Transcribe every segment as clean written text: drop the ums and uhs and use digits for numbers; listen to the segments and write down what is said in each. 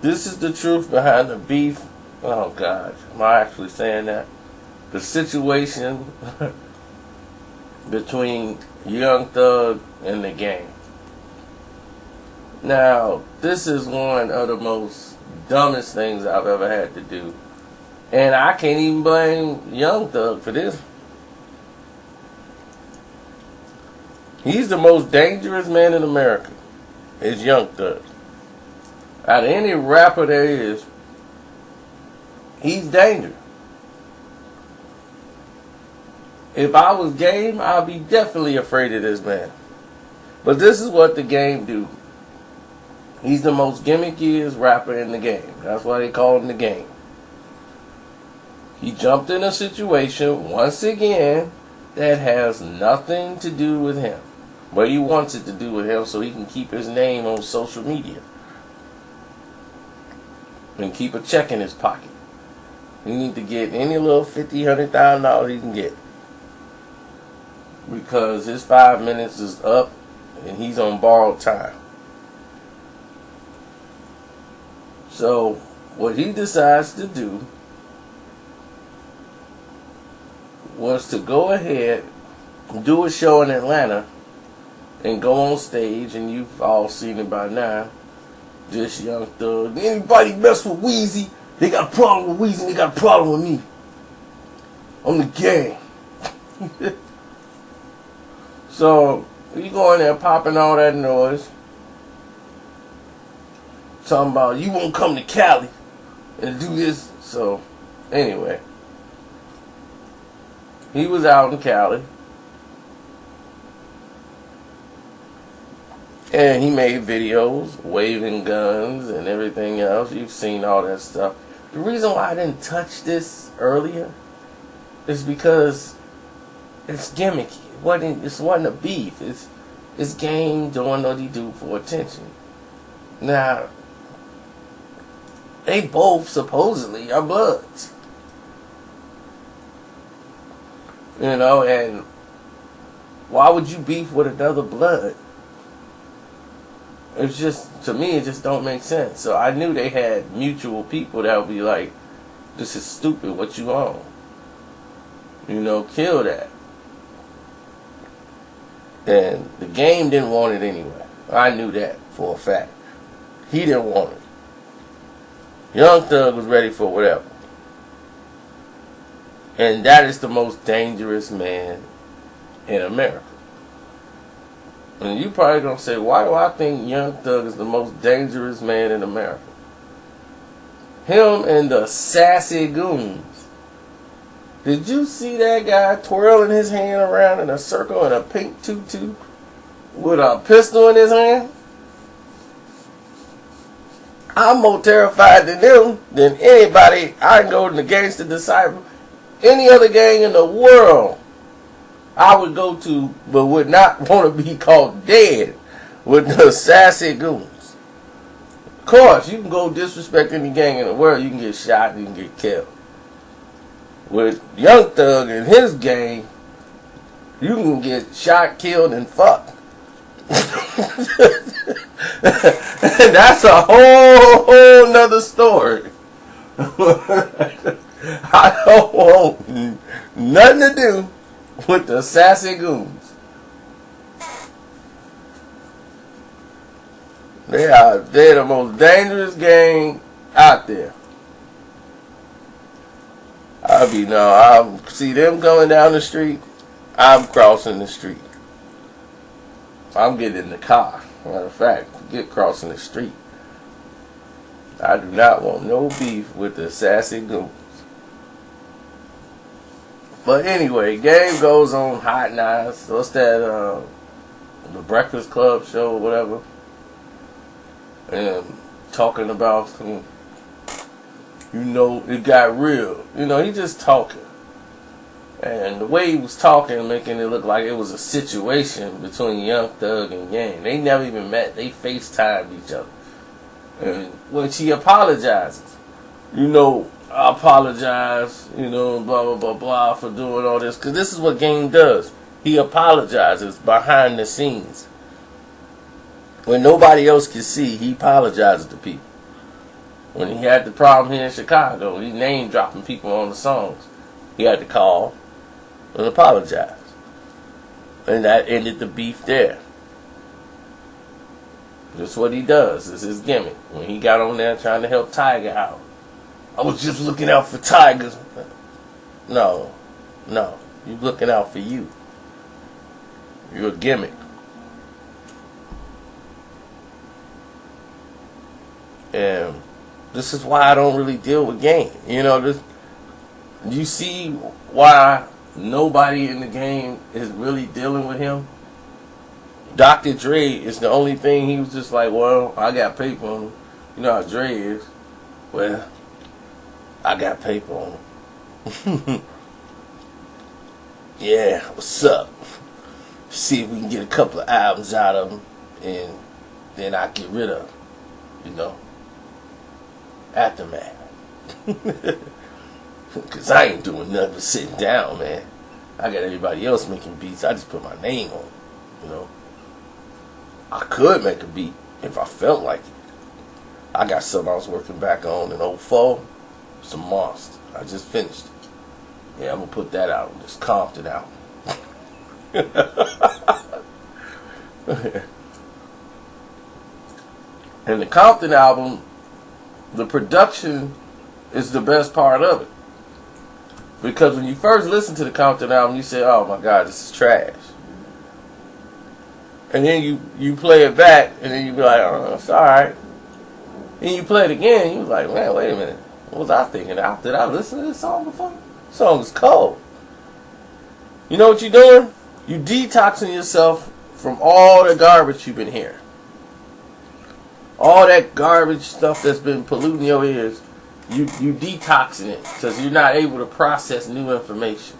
This is the truth behind the beef. Oh God, am I actually saying that? The situation between Young Thug and the Game. Now, this is one of the most dumbest things I've ever had to do. And I can't even blame Young Thug for this. He's the most dangerous man in America. Is Young Thug. Out of any rapper there is, he's dangerous. If I was Game, I'd be definitely afraid of this man. But this is what the Game do. He's the most gimmickiest rapper in the game. That's why they call him the Game. He jumped in a situation, once again, that has nothing to do with him. But he wants it to do with him so he can keep his name on social media. And keep a check in his pocket. He need to get any little $50,000, $100,000 he can get. Because his 5 minutes is up and he's on borrowed time. So, what he decides to do was to go ahead and do a show in Atlanta and go on stage, and you've all seen it by now. This Young Thug. Anybody mess with Weezy, they got a problem with Weezy, they got a problem with me. I'm the Game. So, you go in there popping all that noise. Talking about you won't come to Cali and do this. So, anyway. He was out in Cali. And he made videos, waving guns and everything else. You've seen all that stuff. The reason why I didn't touch this earlier is because it's gimmicky. It wasn't a beef. It's Game doing what he do for attention. Now, they both supposedly are bloods. You know, and why would you beef with another blood? It's just, to me, it just don't make sense. So I knew they had mutual people that would be like, this is stupid, what you on? You know, kill that. And the Game didn't want it anyway. I knew that for a fact. He didn't want it. Young Thug was ready for whatever. And that is the most dangerous man in America. And you probably gonna say, why do I think Young Thug is the most dangerous man in America? Him and the sassy goons. Did you see that guy twirling his hand around in a circle in a pink tutu with a pistol in his hand? I'm more terrified than them than anybody. I can go to the Gangsta Disciple, any other gang in the world I would go to, but would not want to be called dead with the sassy goons. Of course, you can go disrespect any gang in the world, you can get shot, you can get killed. With Young Thug and his gang, you can get shot, killed, and fucked. And that's a whole nother story. I don't want nothing to do with the sassy goons. They're the most dangerous gang out there. I see them coming down the street, I'm crossing the street. I'm getting in the car. Matter of fact, get crossing the street. I do not want no beef with the sassy goons. But anyway, Game goes on Hot Nights. What's that? The Breakfast Club show or whatever. And talking about, it got real. He just talking. And the way he was talking, making it look like it was a situation between Young Thug and Game. They never even met. They FaceTimed each other. And when she apologizes, I apologize, blah, blah, blah, blah, for doing all this. Because this is what Game does. He apologizes behind the scenes. When nobody else can see, he apologizes to people. When he had the problem here in Chicago, he name dropping people on the songs. He had to call and apologize. And that ended the beef there. That's what he does. It's his gimmick. When he got on there trying to help Tiger out, I was just looking out for Tigers. No. You're looking out for you. You're a gimmick. And this is why I don't really deal with game. You know, you see why nobody in the game is really dealing with him? Dr. Dre is the only thing he was just like, well, I got paper on him. You know how Dre is. Well, I got paper on him. Yeah, what's up? See if we can get a couple of albums out of him, and then I get rid of him. You know? Aftermath. Because I ain't doing nothing but sitting down, man. I got everybody else making beats. I just put my name on it, you know. I could make a beat if I felt like it. I got something I was working back on in 04. Some monster. I just finished it. Yeah, I'm going to put that out. This Compton album. And the Compton album, the production is the best part of it. Because when you first listen to the Compton album, you say, oh my God, this is trash. And then you play it back, and then you be like, oh, it's alright. And you play it again, and you like, man, wait a minute. What was I thinking? Did I listen to this song before? This song is cold. You know what you're doing? You detoxing yourself from all the garbage you've been hearing. All that garbage stuff that's been polluting your ears, you detoxing it because you're not able to process new information.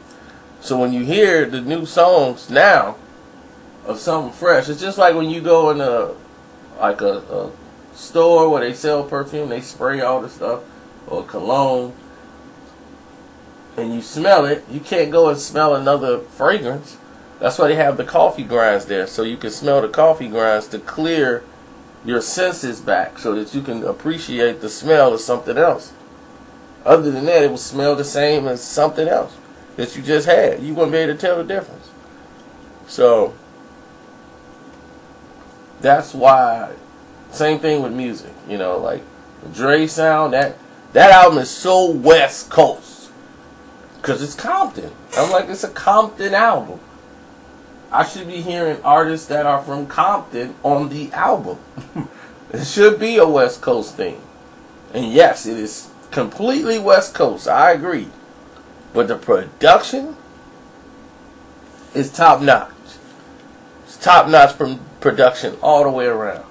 So when you hear the new songs now of something fresh, it's just like when you go in a store where they sell perfume, they spray all the stuff, or cologne, and you smell it. You can't go and smell another fragrance. That's why they have the coffee grinds there, so you can smell the coffee grinds to clear your senses back so that you can appreciate the smell of something else. Other than that, it will smell the same as something else that you just had. You wouldn't be able to tell the difference. So that's why, same thing with music, you know, like the Dre sound, that album is so West Coast because it's Compton. I'm like, it's a Compton album. I should be hearing artists that are from Compton on the album. It should be a West Coast thing. And yes, it is completely West Coast. I agree. But the production is top notch. It's top notch production all the way around.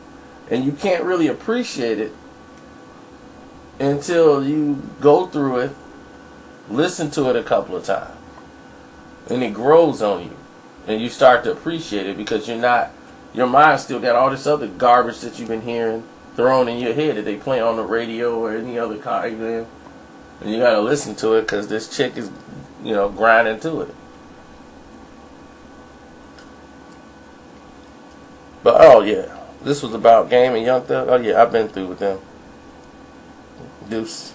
And you can't really appreciate it until you go through it, listen to it a couple of times. And it grows on you. And you start to appreciate it because your mind still got all this other garbage that you've been hearing thrown in your head that they play on the radio or any other kind of. And you gotta listen to it because this chick is, grinding to it. But oh yeah, this was about Game and Young Thug. Oh yeah, I've been through with them. Deuce.